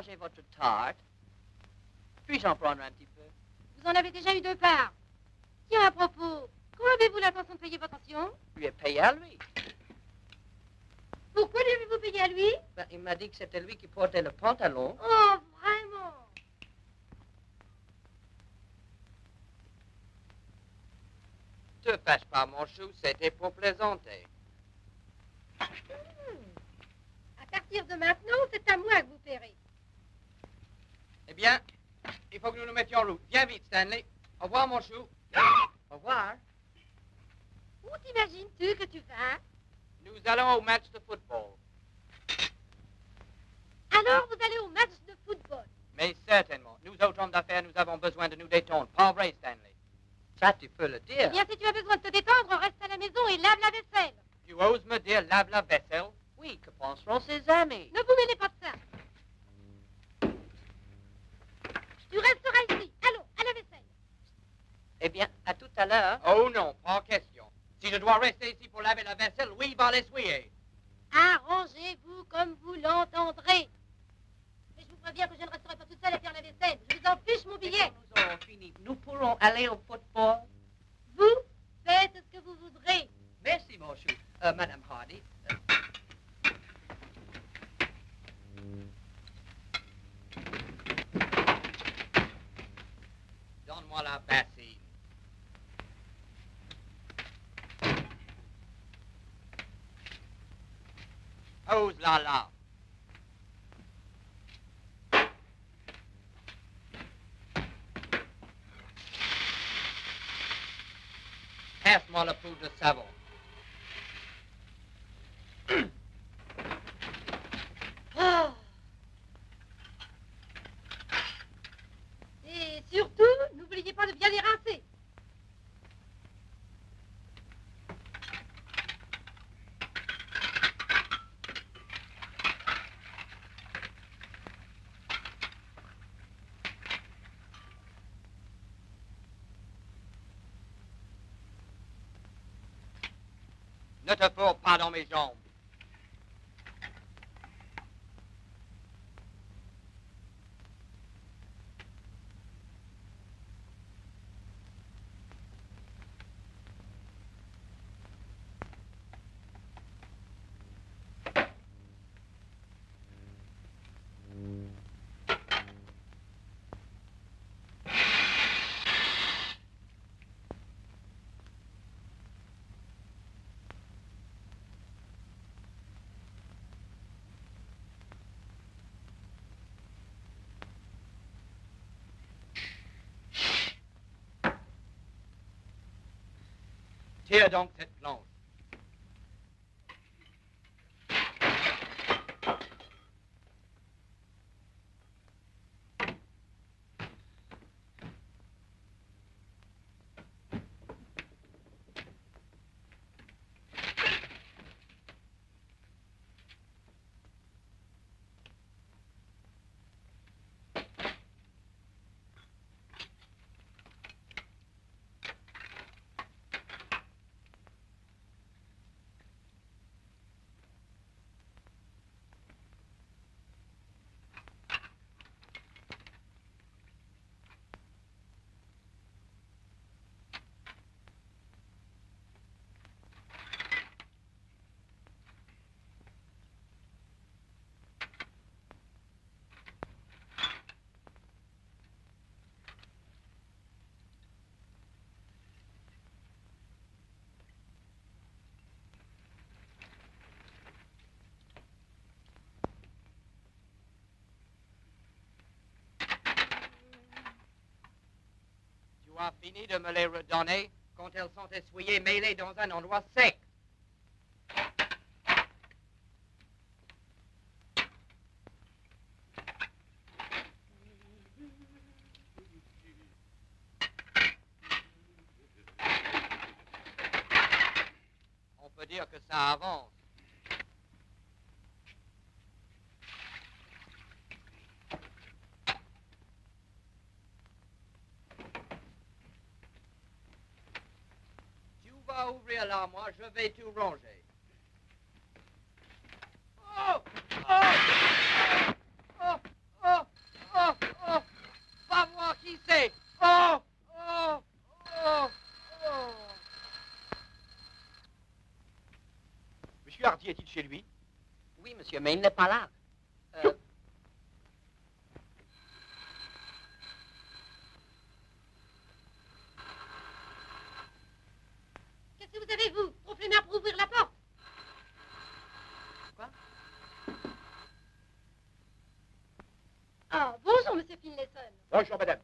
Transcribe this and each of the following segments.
manger votre tarte? Puis-je en prendre un petit peu? Vous en avez déjà eu 2 parts. Tiens, à propos, quand avez-vous l'intention de payer votre pension? Je lui ai payé à lui. Pourquoi lui avez-vous payé à lui? Ben, il m'a dit que c'était lui qui portait le pantalon. Oh, vraiment? Te fâche pas, mon chou, c'était pour plaisanter. À partir de maintenant, c'est à moi que vous paierez. Eh bien, il faut que nous nous mettions en route. Viens vite, Stanley. Au revoir, mon chou. Au revoir. Où t'imagines-tu que tu vas? Nous allons au match de football. Alors, vous allez au match de football. Mais certainement. Nous autres hommes d'affaires, nous avons besoin de nous détendre. Pas vrai, Stanley? Ça, tu peux le Eh dire. bien, si tu as besoin de te détendre, reste à la maison et lave la vaisselle. Tu oses me dire lave la vaisselle? Oui, que penseront ses amis? Ne vous mêlez pas de ça. Tu resteras ici. Allons, à la vaisselle. Eh bien, à tout à l'heure. Oh non, pas question. Si je dois rester ici pour laver la vaisselle, Louis va l'essuyer. Arrangez-vous comme vous l'entendrez. Mais je vous préviens que je ne resterai pas toute seule à faire la vaisselle. Je vous en fiche mon billet. Nous aurons fini. Nous pourrons aller au football. Vous faites ce que vous voudrez. Merci, mon chou. Madame Hardy. Donne-moi la bassine. Ose là. Passe-moi le poudre de savon. Oh. Et surtout, n'oubliez pas de bien les rincer. Ne te fourre pas dans mes jambes. Tire donc cette planche. Tu as fini de me les redonner quand elles sont essuyées, mêlées dans un endroit sec. On peut dire que ça avance. Tu vas ouvrir l'armoire, je vais tout ranger. Oh! Oh! Oh! Oh! Saisissez. Oh, oh, oh, oh. Monsieur Hardy est-il chez lui? Oui, monsieur, mais il n'est pas là. Qu'est-ce que vous avez, vous? Trop flemmard pour ouvrir la porte. Quoi? Ah, bonjour, monsieur Finlayson. Bonjour, madame.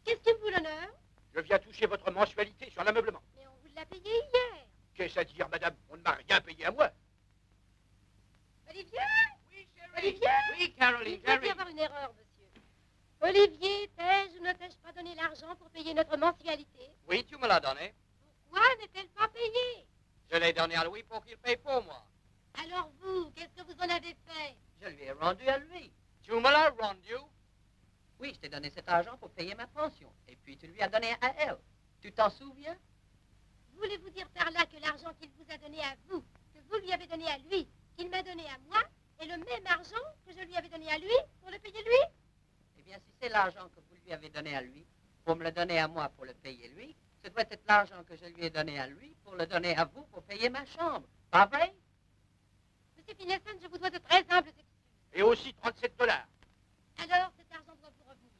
Qu'est-ce qui vous l'honneur? Je viens toucher votre mensualité sur l'ameublement. Mais on vous l'a payé hier. Qu'est-ce à dire, madame? On ne m'a rien payé à moi. Olivier? Oui, chérie. Olivier? Oui, Caroline, Il doit y Jerry. avoir une erreur, monsieur. Olivier, t'ai-je ou ne t'ai-je pas donné l'argent pour payer notre mensualité? Oui, tu me l'as donné. Pourquoi n'est-elle pas payée? Je l'ai donné à Louis pour qu'il paye pour moi. Alors vous, qu'est-ce que vous en avez fait? Je lui ai rendu à lui. Tu me l'as rendu. Oui, je t'ai donné cet argent pour payer ma pension. Et puis tu lui as donné à elle. Tu t'en souviens? Voulez-vous dire par là que l'argent qu'il vous a donné à vous, que vous lui avez donné à lui, qu'il m'a donné à moi, est le même argent que je lui avais donné à lui pour le payer lui? Eh bien, si c'est l'argent que vous lui avez donné à lui, pour me le donner à moi pour le payer lui, ce doit être l'argent que je lui ai donné à lui pour le donner à vous pour payer ma chambre. Pas vrai? Monsieur Finlayson, je vous dois de très humbles excuses. Et aussi 37 $. Alors, cet argent doit vous revenir.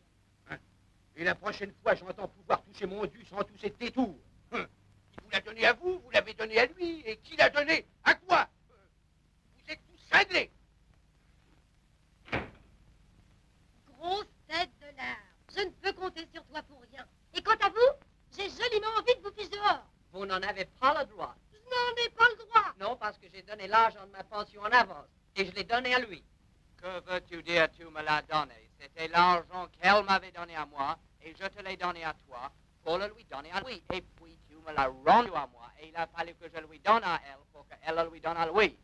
Et la prochaine fois, j'entends pouvoir toucher mon dû sans tous ces détours. Il vous l'a donné à vous, vous l'avez donné à lui. Et qui l'a donné? À quoi? Vous êtes tous cinglés. Grosse tête de l'art. Je ne peux compter sur toi pour rien. Et quant à vous, j'ai joliment envie de vous ficher dehors. Vous n'en avez pas le droit. Je n'en ai pas le droit. Non, parce que j'ai donné l'argent de ma pension en avance. Et je l'ai donné à lui. Que veux-tu dire, tu me l'as donné? C'était l'argent qu'elle m'avait donné à moi, et je te l'ai donné à toi pour le lui donner à lui. Et puis tu me l'as rendu à moi, et il a fallu que je lui donne à elle pour qu'elle le lui donne à lui.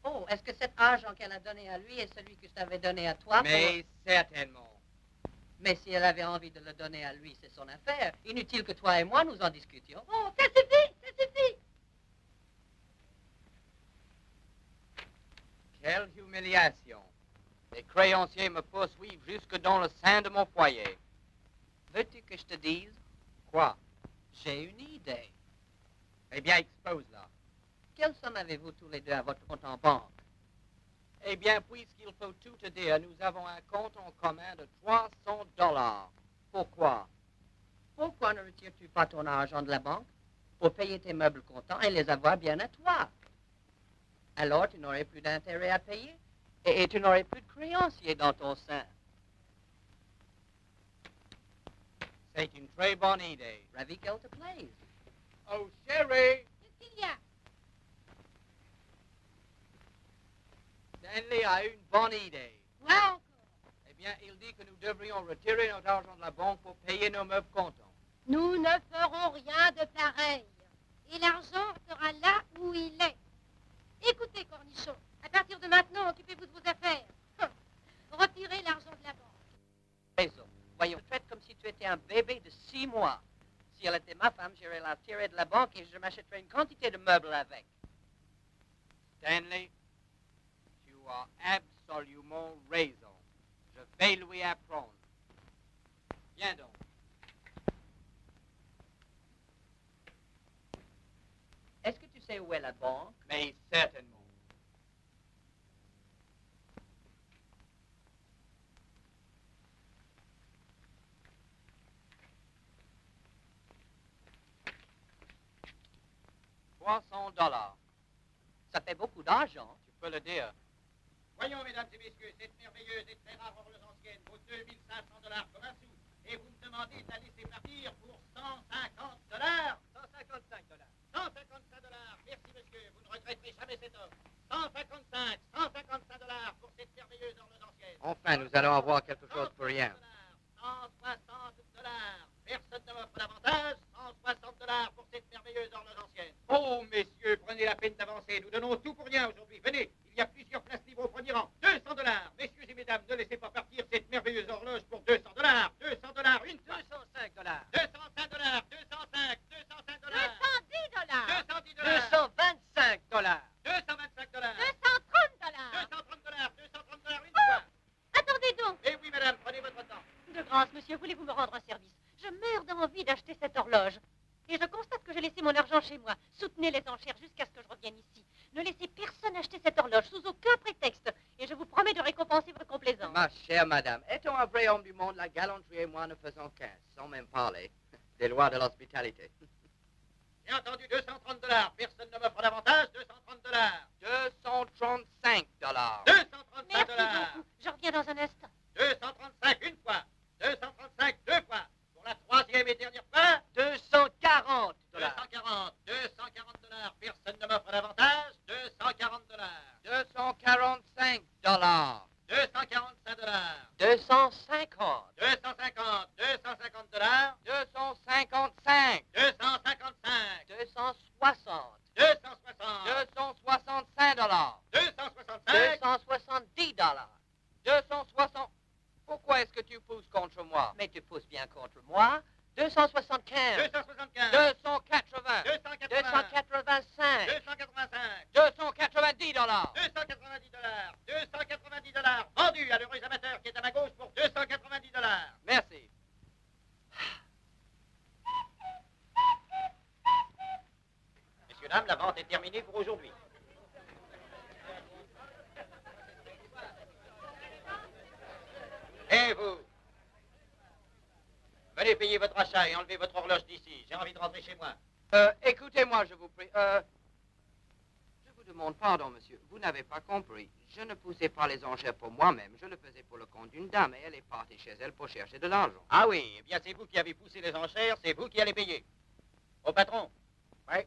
Oh, est-ce que cet argent qu'elle a donné à lui est celui que je t'avais donné à toi? Mais certainement. Mais si elle avait envie de le donner à lui, c'est son affaire. Inutile que toi et moi nous en discutions. Oh, ça suffit, ça suffit. Quelle humiliation. Les créanciers me poursuivent jusque dans le sein de mon foyer. Veux-tu que je te dise? Quoi? J'ai une idée. Eh bien, expose-la. Quelle somme avez-vous tous les deux à votre compte en banque? Eh bien, puisqu'il faut tout te dire, nous avons un compte en commun de 300 $. Pourquoi? Pourquoi ne retires-tu pas ton argent de la banque pour payer tes meubles comptants et les avoir bien à toi? Alors tu n'aurais plus d'intérêt à payer et tu n'aurais plus de créanciers dans ton sein. C'est une très bonne idée. Ravi qu'elle te plaise. Oh, chérie, Qu'est-ce qu'il y a? Stanley a une bonne idée. Quoi encore? Eh bien, il dit que nous devrions retirer notre argent de la banque pour payer nos meubles comptants. Nous ne ferons rien de pareil. Et l'argent sera là où il est. Écoutez, Cornichon, à partir de maintenant, occupez-vous de vos affaires. Retirez l'argent de la banque. Raison. Voyons, faites comme si tu étais un bébé de 6 mois. Si elle était ma femme, j'irais la tirer de la banque et je m'achèterais une quantité de meubles avec. Stanley, tu as absolument raison. Je vais lui apprendre. Viens donc. Est-ce que tu sais où est la banque? Mais certainement. $300. Ça fait beaucoup d'argent. Tu peux le dire. Voyons, mesdames et messieurs, cette merveilleuse et très rare horloge ancienne vaut 2500 $ comme un sou. Et vous me demandez de la laisser partir pour 150 $. 155 $. 155 $. Merci, monsieur. Vous ne regretterez jamais cette offre. 155 $ pour cette merveilleuse horloge ancienne. Enfin, nous allons avoir quelque chose pour rien. 160 $. Personne ne m'offre davantage. 160 $ pour cette merveilleuse horloge ancienne. Oh, messieurs, prenez la peine d'avancer. Nous donnons tout pour rien aujourd'hui. Venez, il y a plusieurs places libres au premier rang. 200 $. Messieurs et mesdames, ne laissez pas partir cette merveilleuse horloge pour 200 $. 200 $, une fois. 205 $. 205 $, 205, 205 $. 210 $. 210 $. 225 $. 225 $. 230 $. 230 $. grâce, monsieur, voulez-vous me rendre un service? Je meurs d'envie d'acheter cette horloge. Et je constate que j'ai laissé mon argent chez moi. Soutenez les enchères jusqu'à ce que je revienne ici. Ne laissez personne acheter cette horloge sous aucun prétexte. Et je vous promets de récompenser votre complaisance. Ma chère madame, étant un vrai homme du monde, la galanterie et moi ne faisons qu'un, sans même parler des lois de l'hospitalité. J'ai entendu $230. Personne ne m'offre davantage. $230. $235. $235. Merci beaucoup. Je reviens dans un instant. 235 une fois. 235 deux fois. Pour la troisième et dernière fois. $240. 240. $240. Personne ne m'offre davantage. $240. $245. $245. 250. 250. $250. 255. 255. 260. 260. $265. 265. $270. 260. Pourquoi est-ce que tu pousses contre moi? Mais tu pousses bien contre moi. 275. 275. 280. 280. 285. 285. $290. $290. Vendu à l'heureuse amateur qui est à ma gauche pour $290. Merci. Messieurs, dames, la vente est terminée pour aujourd'hui. Et vous? Venez payer votre achat et enlever votre horloge d'ici. J'ai envie de rentrer chez moi. Écoutez-moi, je vous prie. Je vous demande pardon, monsieur. Vous n'avez pas compris. Je ne poussais pas les enchères pour moi-même. Je le faisais pour le compte d'une dame et elle est partie chez elle pour chercher de l'argent. Ah oui, eh bien c'est vous qui avez poussé les enchères, c'est vous qui allez payer. Au patron. Oui.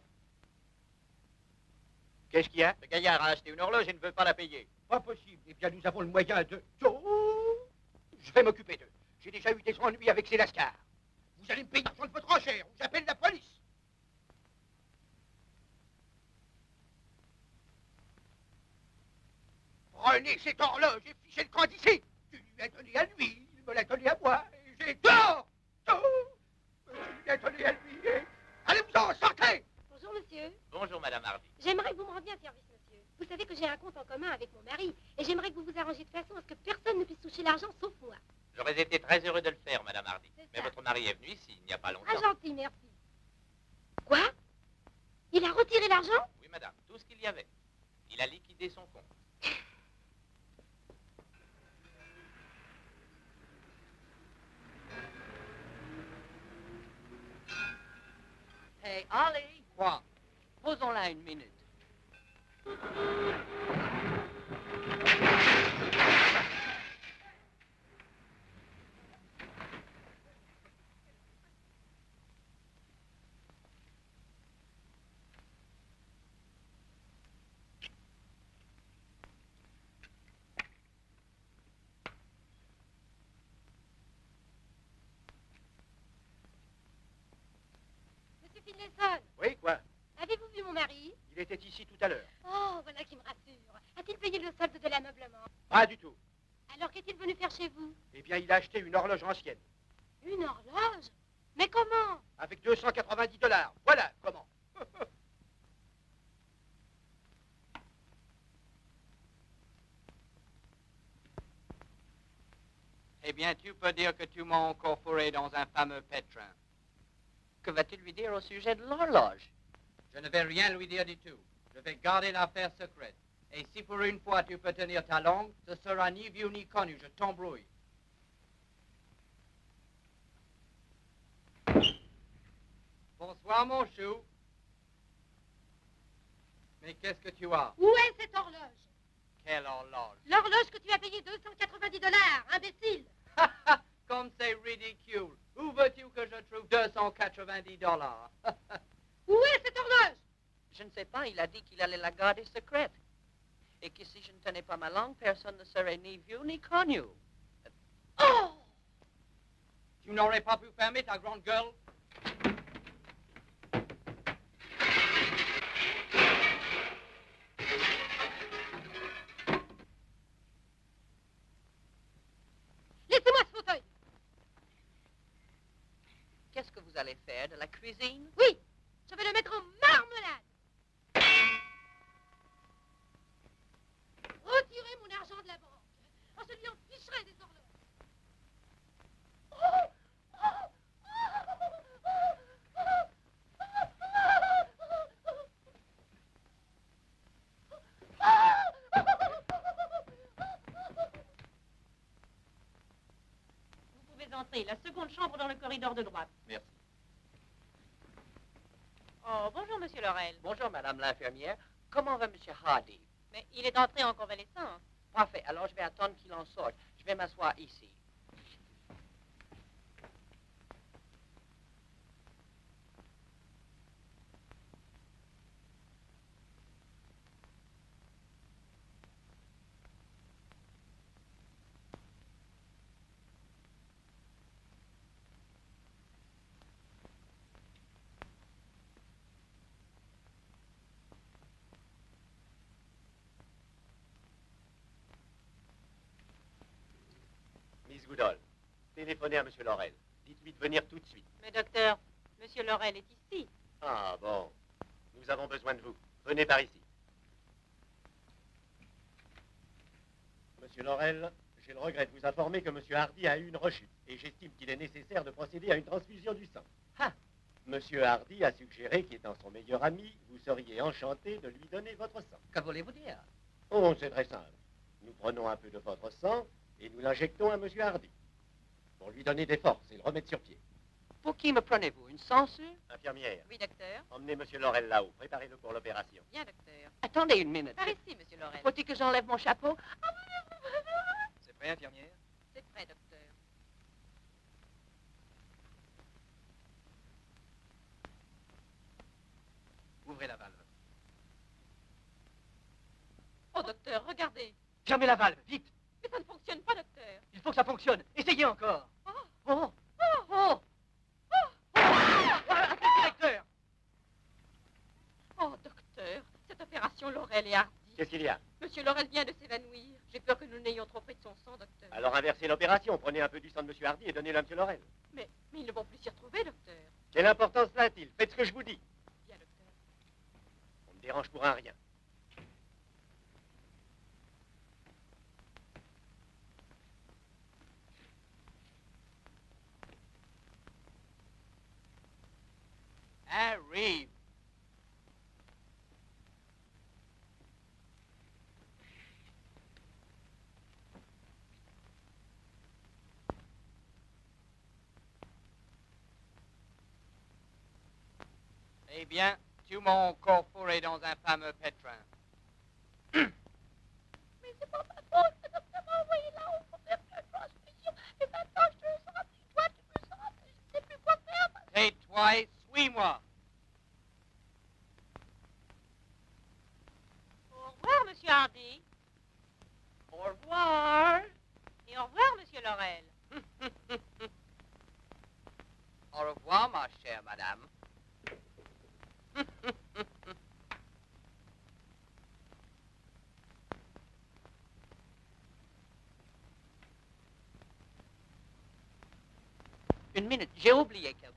Qu'est-ce qu'il y a? Ce gaillard a acheté une horloge et ne veut pas la payer. Pas possible. Eh bien, nous avons le moyen de... Oh, je vais m'occuper d'eux. J'ai déjà eu des ennuis avec ces lascars. Vous allez me payer l'argent de votre enchère ou j'appelle la police. Prenez cette horloge et fichez le camp d'ici. Tu lui as donné à lui, il me l'a donné à moi. Et j'ai tort. Tort. Je lui ai donné à lui. Allez-vous-en, sortez. Bonjour, monsieur. Bonjour, Madame Hardy. J'aimerais que vous me rendiez un service, monsieur. Vous savez que j'ai un compte en commun avec mon mari. Et j'aimerais que vous vous arrangiez de façon à ce que personne ne puisse toucher l'argent sauf moi. J'aurais été très heureux de le faire, Madame Hardy. C'est Mais ça. votre mari est venu ici il n'y a pas longtemps. Ah, gentil, merci. Quoi? Il a retiré l'argent? Oui, Madame, tout ce qu'il y avait. Il a liquidé son compte. Hey, Ali, Quoi? posons-la une minute. Monsieur Finlayson, Oui, quoi? avez-vous vu mon mari? Il était ici tout à l'heure. Oh, voilà qui me rassure. A-t-il payé le solde de l'ameublement? Pas du tout. Alors qu'est-il venu faire chez vous? Eh bien, il a acheté une horloge ancienne. Une horloge? Mais comment? Avec $290. Voilà comment. Eh bien, tu peux dire que tu m'as encore fourré dans un fameux pétrin. Que vas-tu lui dire au sujet de l'horloge? Je ne vais rien lui dire du tout. Je vais garder l'affaire secrète. Et si pour une fois tu peux tenir ta langue, ce sera ni vu ni connu. Je t'embrouille. Bonsoir, mon chou. Mais qu'est-ce que tu as? Où est cette horloge? Quelle horloge? L'horloge que tu as payée $290, imbécile! Comme c'est ridicule. Où veux-tu que je trouve $290? Où est cette horloge? Je ne sais pas, il a dit qu'il allait la garder secrète. Et que si je ne tenais pas ma langue, personne ne serait ni vu ni connu. Oh! Tu n'aurais pas pu fermer ta grande gueule? Laissez-moi ce fauteuil! Qu'est-ce que vous allez faire, de la cuisine? Oui, je vais le mettre en marmelade! Retirez mon argent de la banque. Oh, je lui en ficherai des horloges. Oh! entrez. La seconde chambre dans le corridor de droite. Merci. Oh, bonjour, monsieur Laurel. Bonjour, madame l'infirmière. Comment va monsieur Hardy? Mais il est entré en convalescence. Parfait. Alors, je vais attendre qu'il en sorte. Je vais m'asseoir ici. Miss Goodall, téléphonez à monsieur Laurel. Dites-lui de venir tout de suite. Mais docteur, monsieur Laurel est ici. Ah bon, nous avons besoin de vous. Venez par ici. Monsieur Laurel, j'ai le regret de vous informer que monsieur Hardy a eu une rechute et j'estime qu'il est nécessaire de procéder à une transfusion du sang. Ah. Monsieur Hardy a suggéré qu'étant son meilleur ami, vous seriez enchanté de lui donner votre sang. Que voulez-vous dire? Oh, c'est très simple. Nous prenons un peu de votre sang et nous l'injectons à monsieur Hardy pour lui donner des forces et le remettre sur pied. Pour qui me prenez-vous? Une censure? Infirmière, Oui, docteur. emmenez monsieur Laurel là-haut. Préparez-le pour l'opération. Bien, docteur. Attendez une minute. Par ici, monsieur Laurel. Faut-il que j'enlève mon chapeau? C'est prêt, infirmière? C'est prêt, docteur. Ouvrez la valve. Oh, docteur, regardez. Fermez la valve, vite! Mais ça ne fonctionne pas, docteur. Il faut que ça fonctionne. Essayez encore. Oh, Oh! oh, oh, Directeur! oh, docteur, cette opération Laurel est hardie. Qu'est-ce qu'il y a? Monsieur Laurel vient de s'évanouir. J'ai peur que nous n'ayons trop pris de son sang, docteur. Alors inversez l'opération. Prenez un peu du sang de monsieur Hardy et donnez-le à monsieur Laurel. Mais ils ne vont plus s'y retrouver, docteur. Quelle importance cela a-t-il? Faites ce que je vous dis. Bien, docteur. On me dérange pour un rien. Arrive. Eh bien, tu mon corps fourré dans un fameux pétrin. Mais c'est pas ma faute, le docteur m'a envoyé là-haut pour faire une transfusion. Et maintenant, je te sens, toi, tu me sens, je ne sais plus quoi faire. Tais-toi et suis-moi. Au revoir, monsieur Hardy. Au revoir. Et au revoir, monsieur Laurel. Au revoir, ma chère madame. Une minute, j'ai oublié quelque